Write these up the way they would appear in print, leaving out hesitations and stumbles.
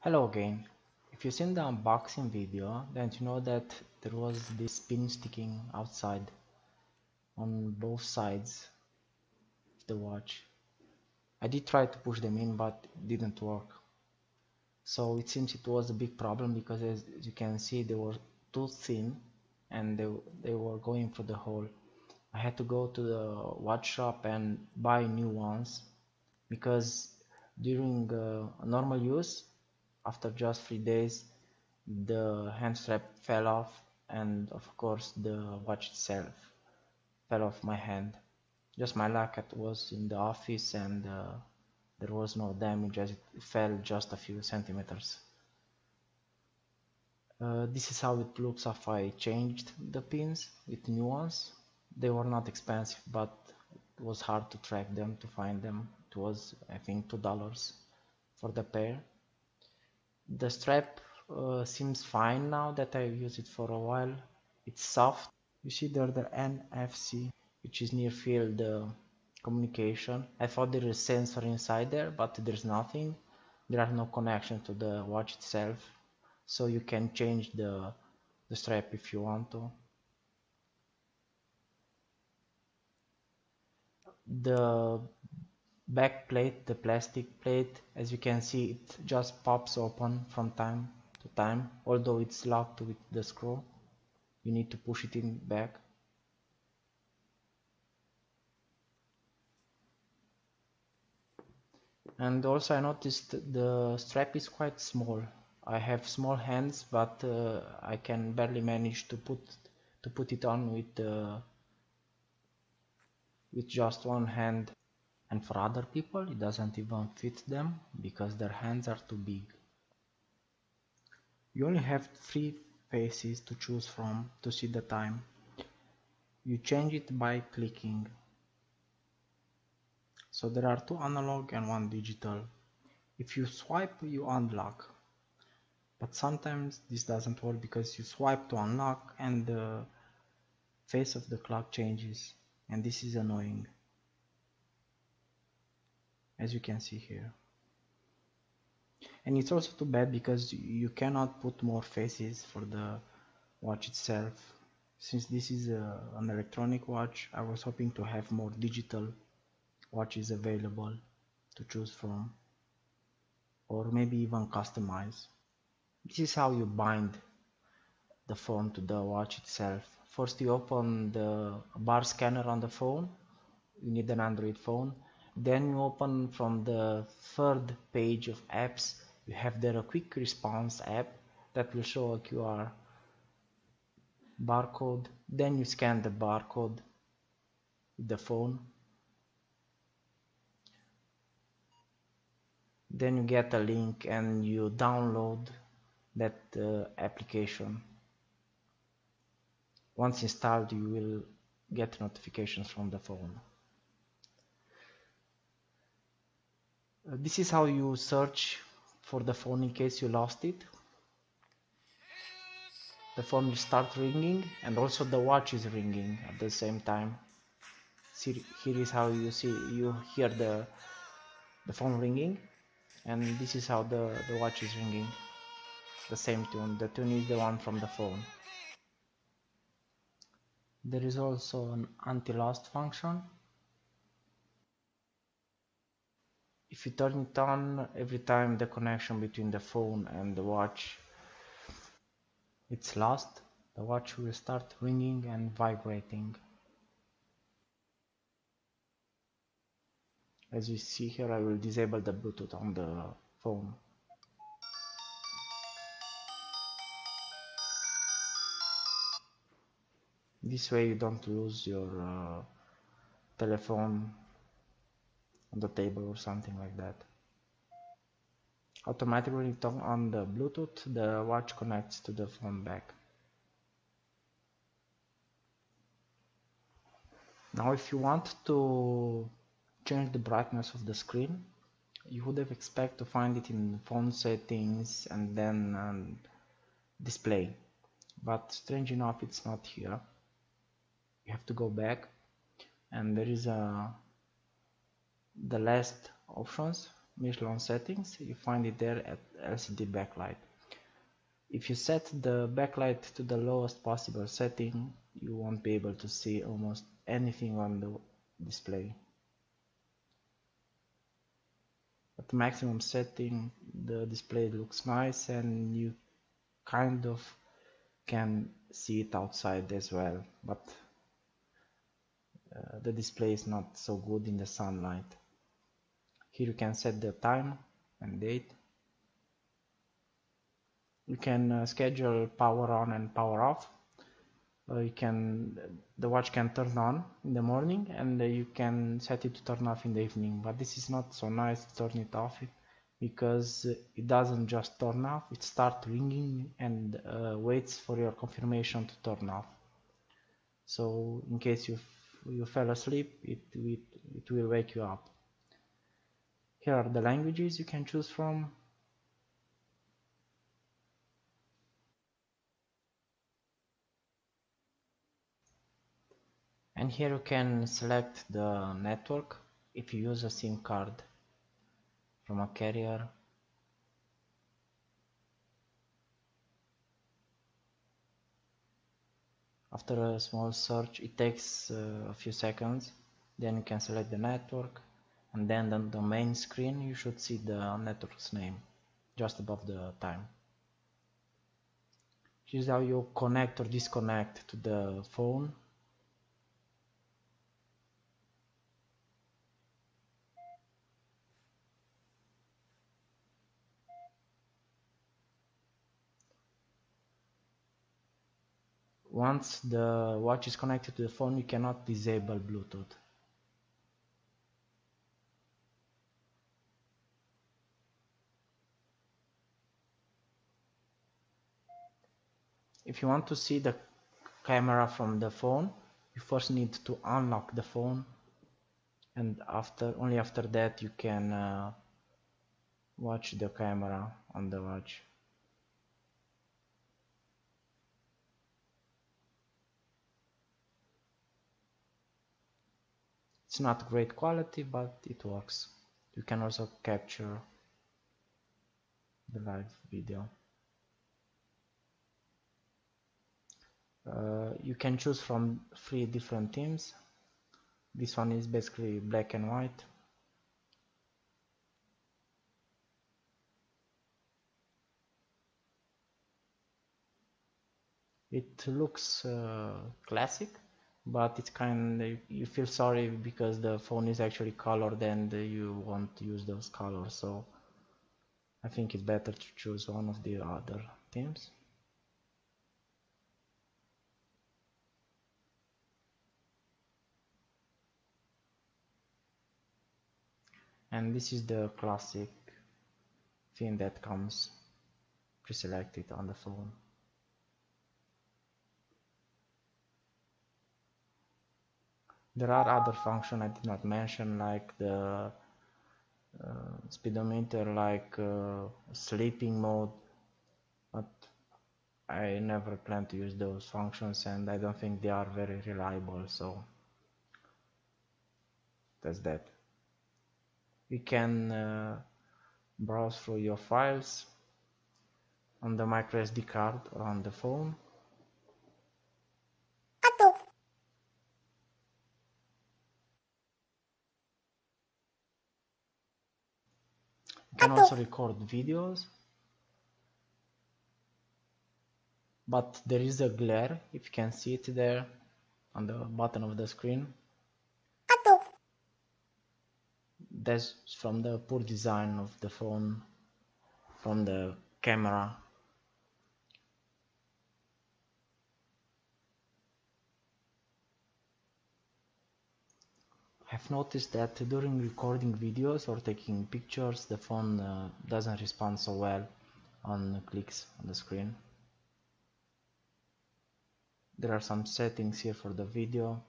Hello again. If you've seen the unboxing video, then you know that there was this pin sticking outside on both sides of the watch. I did try to push them in, but it didn't work. So it seems it was a big problem because as you can see they were too thin and they were going through the hole. I had to go to the watch shop and buy new ones because during normal use, after just 3 days, the hand strap fell off, and of course the watch itself fell off my hand. Just my luck, it was in the office and there was no damage as it fell just a few centimeters. This is how it looks after I changed the pins with new ones. They were not expensive, but it was hard to track them, to find them. It was, I think, $2 for the pair. The strap seems fine now that I've used it for a while. It's soft. You see there the NFC, which is near field communication. I thought there is a sensor inside there, but there's nothing. There are no connection to the watch itself, so you can change the strap if you want to. The back plate, the plastic plate, as you can see, it just pops open from time to time, although it's locked with the screw. You need to push it in back. And also I noticed the strap is quite small. I have small hands, but I can barely manage to put it on with just one hand. And for other people it doesn't even fit them because their hands are too big. You only have 3 faces to choose from to see the time. You change it by clicking. So there are 2 analog and 1 digital. If you swipe, you unlock. But sometimes this doesn't work because you swipe to unlock and the face of the clock changes, and this is annoying, as you can see here. And it's also too bad because you cannot put more faces for the watch itself. Since this is an electronic watch, I was hoping to have more digital watches available to choose from, or maybe even customize. This is how you bind the phone to the watch itself. First you open the bar scanner on the phone. You need an Android phone. Then you open from the 3rd page of apps. You have there a quick response app that will show a QR barcode. Then you scan the barcode with the phone. Then you get a link and you download that application. Once installed, you will get notifications from the phone. This is how you search for the phone in case you lost it. The phone will start ringing and also the watch is ringing at the same time. See, here is how you hear the phone ringing, and this is how the watch is ringing. The same tune. The tune is the one from the phone. There is also an anti-lost function. If you turn it on, every time the connection between the phone and the watch it's lost, the watch will start ringing and vibrating. As you see here, I will disable the Bluetooth on the phone. This way you don't lose your telephone on the table or something like that. Automatically when you turn on the Bluetooth, the watch connects to the phone back. Now if you want to change the brightness of the screen, you would have expected to find it in phone settings and then display, but strange enough it's not here. You have to go back and there is the last options. Michelin settings, you find it there at LCD backlight. If you set the backlight to the lowest possible setting, you won't be able to see almost anything on the display. At maximum setting, the display looks nice and you kind of can see it outside as well, but the display is not so good in the sunlight. Here you can set the time and date. You can schedule power on and power off. The watch can turn on in the morning and you can set it to turn off in the evening, but this is not so nice to turn it off because it doesn't just turn off, it starts ringing and waits for your confirmation to turn off. So in case you fell asleep, it will wake you up. Here are the languages you can choose from. And here you can select the network if you use a SIM card from a carrier. After a small search, it takes a few seconds, then you can select the network, and then on the main screen you should see the network's name just above the time. This is how you connect or disconnect to the phone. Once the watch is connected to the phone, you cannot disable Bluetooth. If you want to see the camera from the phone, you first need to unlock the phone, and only after that you can watch the camera on the watch. It's not great quality, but it works. You can also capture the live video. You can choose from 3 different themes. This one is basically black and white. It looks classic, but it's you feel sorry because the phone is actually colored and you won't use those colors, so I think it's better to choose one of the other themes. And this is the classic theme that comes pre-selected on the phone. There are other functions I did not mention, like the speedometer, like sleeping mode, but I never plan to use those functions and I don't think they are very reliable, so that's that. You can browse through your files on the microSD card or on the phone. You can also record videos, but there is a glare, if you can see it there on the bottom of the screen. That's from the poor design of the phone, from the camera. I've noticed that during recording videos or taking pictures, the phone doesn't respond so well on clicks on the screen. There are some settings here for the video.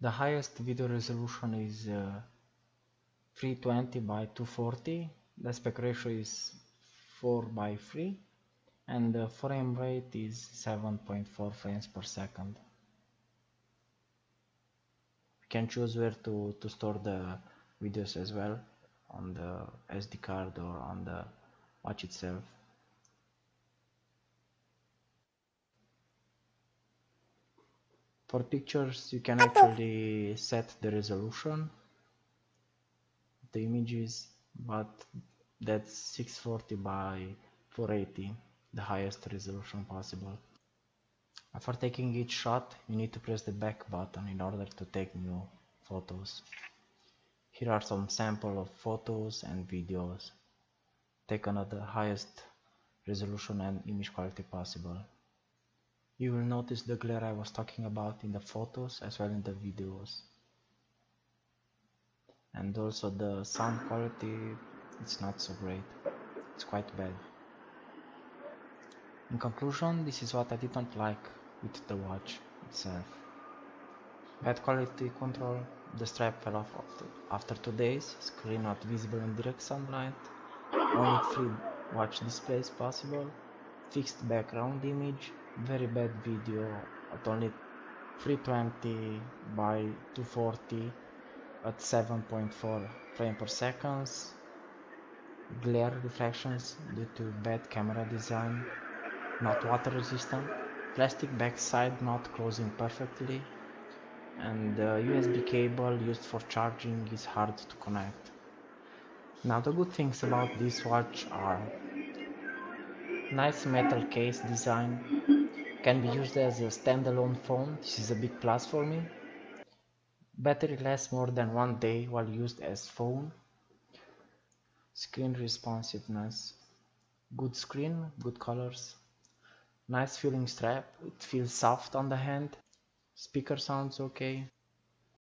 The highest video resolution is 320 by 240. The aspect ratio is 4:3 and the frame rate is 7.4 frames per second. You can choose where to store the videos as well on the SD card or on the watch itself. For pictures, you can actually set the resolution of the images, but that's 640 by 480, the highest resolution possible. After taking each shot, you need to press the back button in order to take new photos. Here are some samples of photos and videos taken at the highest resolution and image quality possible. You will notice the glare I was talking about in the photos as well in the videos. And also the sound quality, it's not so great, it's quite bad. In conclusion, this is what I didn't like with the watch itself. Bad quality control, the strap fell off after 2 days, screen not visible in direct sunlight, only 3 watch displays possible, fixed background image, very bad video at only 320 by 240 at 7.4 frames per second, glare reflections due to bad camera design, not water resistant, plastic backside not closing perfectly, and the USB cable used for charging is hard to connect. Now the good things about this watch are nice metal case design, can be used as a standalone phone, this is a big plus for me. Battery lasts more than 1 day while used as phone. Screen responsiveness, good screen, good colors, nice feeling strap, it feels soft on the hand. Speaker sounds okay.